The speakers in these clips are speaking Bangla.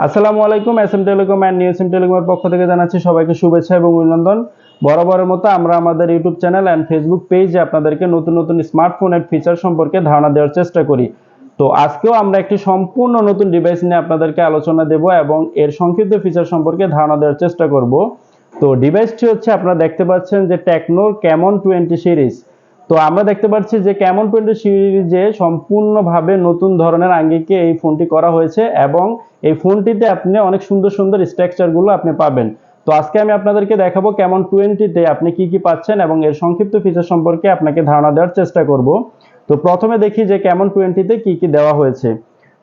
আসসালামু আলাইকুম। SM telecom and new SM টেলিকমের পক্ষ থেকে জানাচ্ছি সবাইকে শুভেচ্ছা এবং অভিনন্দন। বরাবরের মতো আমরা আমাদের ইউটিউব চ্যানেল এন্ড ফেসবুক পেজে আপনাদেরকে নতুন নতুন স্মার্টফোনের ফিচার সম্পর্কে ধারণা দেওয়ার চেষ্টা করি। তো আজকেও আমরা একটি সম্পূর্ণ নতুন ডিভাইস নিয়ে আপনাদেরকে আলোচনা দেব এবং এর সংক্ষিপ্ত ফিচার সম্পর্কে ধারণা দেওয়ার চেষ্টা করব। তো ডিভাইসটি হচ্ছে আপনারা দেখতে পাচ্ছেন যে টেকনোর ক্যামন 20 সিরিজ। তো আমরা দেখতে পাচ্ছি যে ক্যামন 20 সিরিজে সম্পূর্ণভাবে নতুন ধরনের আঙ্গিকে এই ফোনটি করা হয়েছে এবং এই ফোনটিতে আপনি অনেক সুন্দর সুন্দর স্ট্রাকচারগুলো আপনি পাবেন। তো আজকে আমি আপনাদেরকে দেখাবো ক্যামন 20-তে আপনি কি কি পাচ্ছেন এবং এর সংক্ষিপ্ত ফিচার সম্পর্কে আপনাকে ধারণা দেওয়ার চেষ্টা করব। তো প্রথমে দেখি যে ক্যামন 20-তে কি কি দেওয়া হয়েছে।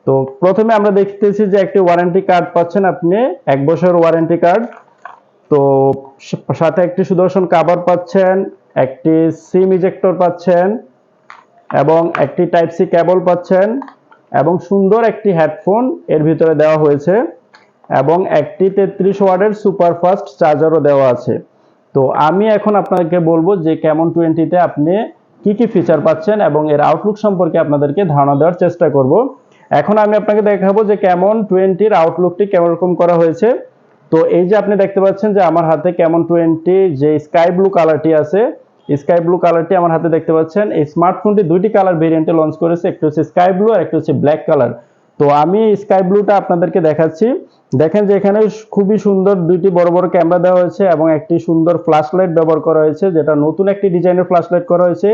তো প্রথমে আমরা দেখতেছি যে একটি ওয়ারেন্টি কার্ড পাচ্ছেন আপনি, 1 বছর ওয়ারেন্টি কার্ড। তো সাথে একটি সুদর্শন কভার পাচ্ছেন, একটি সিম ইজেক্টর পাচ্ছেন এবং একটি টাইপ সি কেবল পাচ্ছেন এবং সুন্দর একটি হেডফোন এর ভিতরে দেওয়া হয়েছে এবং একটি 33 ওয়াটের সুপার ফাস্ট চার্জারও দেওয়া আছে। তো আমি এখন আপনাদেরকে বলবো যে ক্যামন 20-তে আপনি কি কি ফিচার পাচ্ছেন এবং এর আউটলুক সম্পর্কে আপনাদেরকে ধারণা দেওয়ার চেষ্টা করব। এখন আমি আপনাকে দেখাবো যে ক্যামন 20-র আউটলুকটি কেমন রকম করা হয়েছে। তো এই যে আপনি দেখতে পাচ্ছেন যে আমার হাতে ক্যামন 20 যে স্কাই ব্লু কালারটি আছে, স্কাই ব্লু কালারটি আমার হাতে দেখতে পাচ্ছেন। এই স্মার্টফোনটি দুইটি কালার ভেরিয়েন্টে লঞ্চ করেছে, একটি হচ্ছে স্কাই ব্লু আর একটি হচ্ছে ব্ল্যাক কালার। তো আমি স্কাই ব্লুটা আপনাদেরকে দেখাচ্ছি। দেখেন যে এখানে খুবই সুন্দর দুইটি বড় বড় ক্যামেরা দেওয়া হয়েছে এবং একটি সুন্দর ফ্ল্যাশ লাইট ব্যবহার করা হয়েছে, যেটা নতুন একটি ডিজাইনের ফ্ল্যাশ লাইট করা হয়েছে,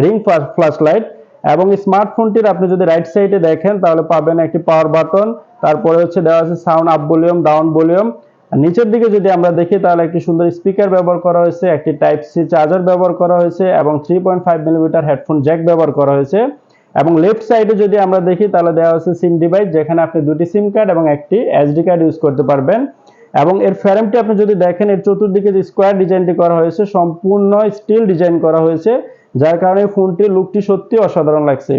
রিং ফ্ল্যাশ লাইট। এবং স্মার্টফোনটির আপনি যদি রাইট সাইডে দেখেন তাহলে পাবেন একটি পাওয়ার বাটন, তারপরে হচ্ছে দেওয়া আছে sound up volume, down volume. নিচের দিকে যদি আমরা দেখি তাহলে একটি সুন্দর স্পিকার ব্যবহার করা হয়েছে, একটি টাইপ সি চার্জার ব্যবহার করা হয়েছে এবং 3.5 মিলিমিটার হেডফোন জ্যাক ব্যবহার করা হয়েছে। এবং লেফট সাইডে যদি আমরা দেখি তাহলে দেওয়া আছে সিম ডিভাইস, যেখানে আপনি দুটি সিম কার্ড এবং একটি এসডি কার্ড ইউজ করতে পারবেন। এবং এর ফ্রেমটি আপনি যদি দেখেন, এর চতুর্দিকে যে স্কোয়ার ডিজাইনটি করা হয়েছে সম্পূর্ণ স্টিল ডিজাইন করা হয়েছে, যার কারণে ফোনটির লুকটি সত্যি অসাধারণ লাগছে।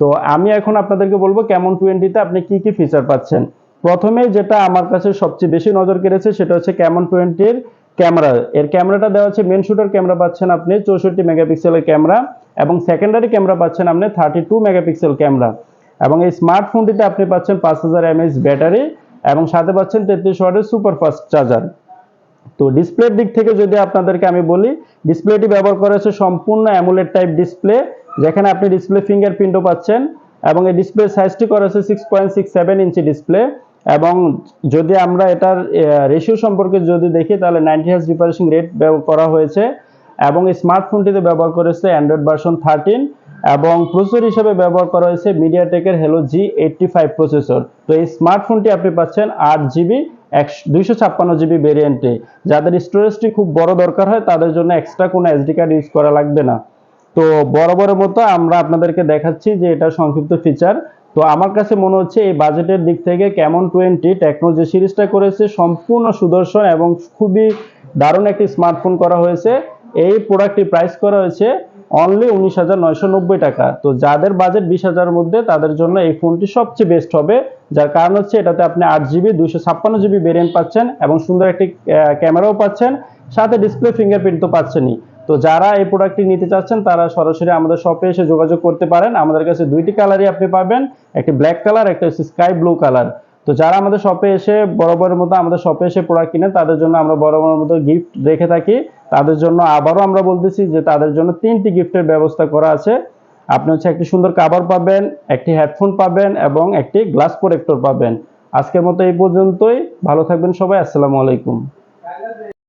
তো আমি এখন আপনাদেরকে বলবো ক্যামন 20-তে আপনি কি কি ফিচার পাচ্ছেন। প্রথমে যেটা আমার কাছে সবচেয়ে বেশি নজর কেড়েছে সেটা হচ্ছে ক্যামন 20-র ক্যামেরা। এর ক্যামেরাটা দেওয়া হচ্ছে মেন শুটার ক্যামেরা পাচ্ছেন আপনি 64 মেগাপিক্সেলের ক্যামেরা এবং সেকেন্ডারি ক্যামেরা পাচ্ছেন আপনি 32 মেগাপিক্সেল ক্যামেরা। এবং এই স্মার্টফোনটিতে আপনি পাচ্ছেন 5000 এমএএইচ ব্যাটারি এবং সাথে পাচ্ছেন 33 ওয়াটের সুপার ফাস্ট চার্জার। তো ডিসপ্লের দিক থেকে যদি আপনাদেরকে আমি বলি, ডিসপ্লেটি ব্যবহার করা হয়েছে সম্পূর্ণ অ্যামোলেড টাইপ ডিসপ্লে, যেখানে আপনি ডিসপ্লে ফিঙ্গারপ্রিন্টও পাচ্ছেন এবং এই ডিসপ্লে সাইজটি করা হয়েছে 6.67 ইঞ্চি ডিসপ্লে। এবং যদি আমরা এটার রেশিও সম্পর্কে যদি দেখি তাহলে 90 হার্জ রিফ্রেশিং রেট ব্যবহার করা হয়েছে এবং এই স্মার্টফোনটিতে ব্যবহার করেছে অ্যান্ড্রয়েড ভার্সন 13 এবং প্রসেসর হিসেবে ব্যবহার করা হয়েছে মিডিয়াটেকের হেলো G85 প্রসেসর। তো এই স্মার্টফোনটি আপনি পাচ্ছেন 8GB 256GB ভেরিয়েন্টে। যাদের স্টোরেজটি খুব বড় দরকার হয় তাদের জন্য এক্সট্রা কোনো এসডি কার্ড ইউজ করা লাগবে না। তো বরাবরের মতো আমরা আপনাদেরকে দেখাচ্ছি যে এটা সংক্ষিপ্ত ফিচার। তো আমার কাছে মনে হচ্ছে এই বাজেটের দিক থেকে ক্যামন 20 টেকনো যে সিরিজটা করেছে সম্পূর্ণ সুদর্শন এবং খুবই দারুণ একটি স্মার্টফোন করা হয়েছে। এই প্রোডাক্টটি প্রাইস করা হয়েছে অনলি 19,990 টাকা। তো যাদের বাজেট 20,000 মধ্যে তাদের জন্য এই ফোনটি সবচেয়ে বেস্ট হবে, যার কারণ হচ্ছে এটাতে আপনি 8GB 256GB ভেরিয়েন্ট পাচ্ছেন এবং সুন্দর একটি ক্যামেরাও পাচ্ছেন, সাথে ডিসপ্লে ফিঙ্গারপ্রিন্ট তো পাচ্ছেনই। তো যারা এই প্রোডাক্টটি নিতে চাচ্ছেন তারা সরাসরি আমাদের শপে এসে যোগাযোগ করতে পারেন। আমাদের কাছে দুইটি কালারই আপনি পাবেন, একটি ব্ল্যাক কালার, একটা হচ্ছে স্কাই ব্লু কালার। তো যারা আমাদের শপে এসে বরাবরের মতো আমাদের শপে এসে প্রোডাক্ট কিনেন তাদের জন্য আমরা বরাবরের মতো গিফট রেখে থাকি। তাদের জন্য আবারও আমরা বলতেছি যে তাদের জন্য 3টি গিফটের ব্যবস্থা করা আছে। আপনি হচ্ছে একটি সুন্দর কভার পাবেন, একটি হেডফোন পাবেন এবং একটি গ্লাস প্রোটেক্টর পাবেন। আজকের মতো এই পর্যন্তই। ভালো থাকবেন সবাই। আসসালামু আলাইকুম।